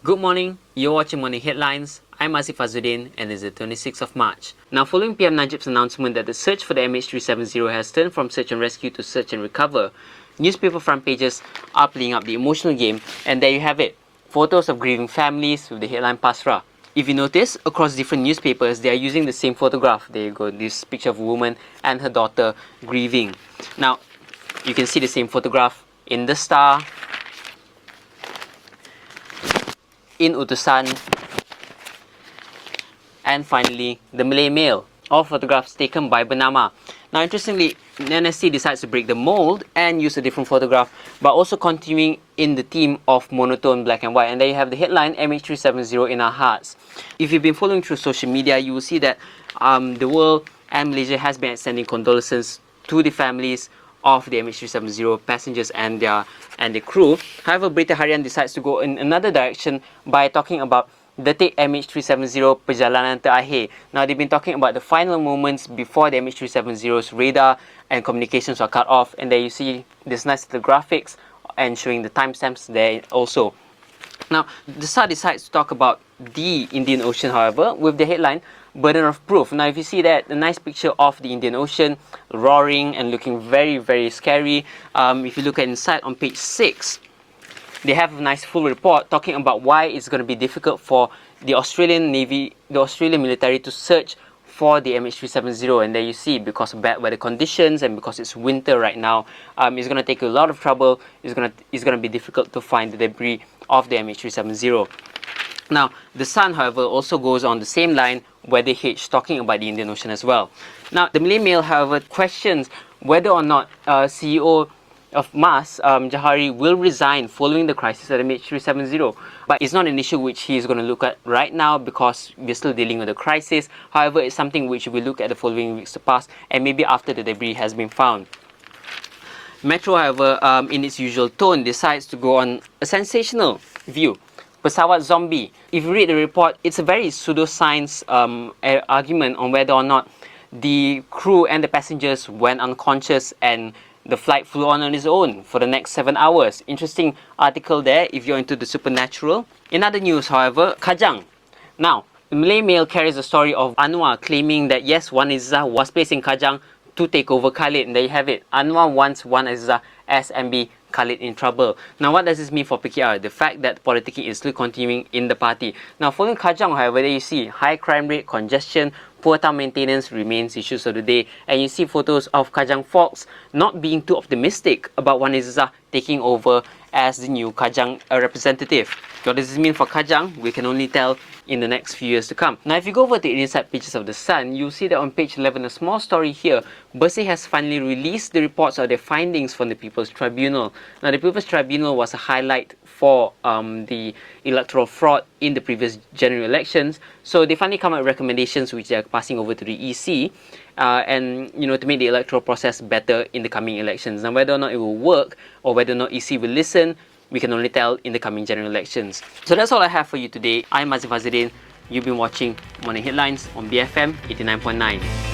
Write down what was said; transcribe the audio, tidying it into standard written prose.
Good morning, you're watching Morning Headlines. I'm Aziff Azuddin and it's the 26th of March. Now, following PM Najib's announcement that the search for the MH370 has turned from search and rescue to search and recover, newspaper front pages are playing up the emotional game, and there you have it. Photos of grieving families with the headline Pasrah. If you notice, across different newspapers, they are using the same photograph. There you go, this picture of a woman and her daughter grieving. Now, you can see the same photograph in The Star, in Utusan, and finally the Malay Mail, all photographs taken by Bernama. Now interestingly, NSC decides to break the mold and use a different photograph, but also continuing in the theme of monotone black and white. And there you have the headline, MH370 in our hearts. If you've been following through social media, you will see that the world and Malaysia has been extending condolences to the families of the MH370 passengers and their crew. However, Berita Harian decides to go in another direction by talking about detik MH370 perjalanan terakhir. Now, they've been talking about the final moments before the MH370's radar and communications are cut off, and there you see this nice little graphics and showing the timestamps there also. Now, the Star decides to talk about the Indian Ocean, however, with the headline Burden of Proof. Now, if you see that, a nice picture of the Indian Ocean roaring and looking very, very scary. If you look at inside on page 6, they have a nice full report talking about why it's going to be difficult for the Australian Navy, the Australian military to search for the MH370. And there you see, because of bad weather conditions and because it's winter right now, it's going to take a lot of trouble. It's going to be difficult to find the debris of the MH370. Now, The Sun, however, also goes on the same line, Weather H, talking about the Indian Ocean as well. Now, the Malay Mail, however, questions whether or not CEO of MAS, Johari, will resign following the crisis at MH370. But it's not an issue which he is going to look at right now because we're still dealing with the crisis. However, it's something which we look at the following weeks to pass and maybe after the debris has been found. Metro, however, in its usual tone, decides to go on a sensational view. Pesawat zombie. If you read the report, it's a very pseudoscience argument on whether or not the crew and the passengers went unconscious and the flight flew on its own for the next 7 hours. Interesting article there if you're into the supernatural. In other news, however, Kajang. Now, the Malay Mail carries a story of Anwar claiming that yes, Wan Izzah was placed in Kajang to take over Khalid. And there you have it. Anwar wants Wan Izzah SMB Khalid in trouble. Now, what does this mean for PKR? The fact that politicking is still continuing in the party. Now, following Kajang, however, there you see high crime rate, congestion, poor town maintenance remains issues of the day. And you see photos of Kajang folks not being too optimistic about Wan Izzah taking over as the new Kajang representative. What does this mean for Kajang? We can only tell in the next few years to come. Now, if you go over to the inside pages of The Sun, you'll see that on page 11, a small story here, Bersih has finally released the reports of their findings from the People's Tribunal. Now, the People's Tribunal was a highlight for the electoral fraud in the previous general elections. So they finally come up with recommendations which they are passing over to the EC and to make the electoral process better in the coming elections. Now, whether or not it will work or whether or not EC will listen, we can only tell in the coming general elections. So that's all I have for you today. I'm Aziff Azuddin. You've been watching Morning Headlines on BFM 89.9.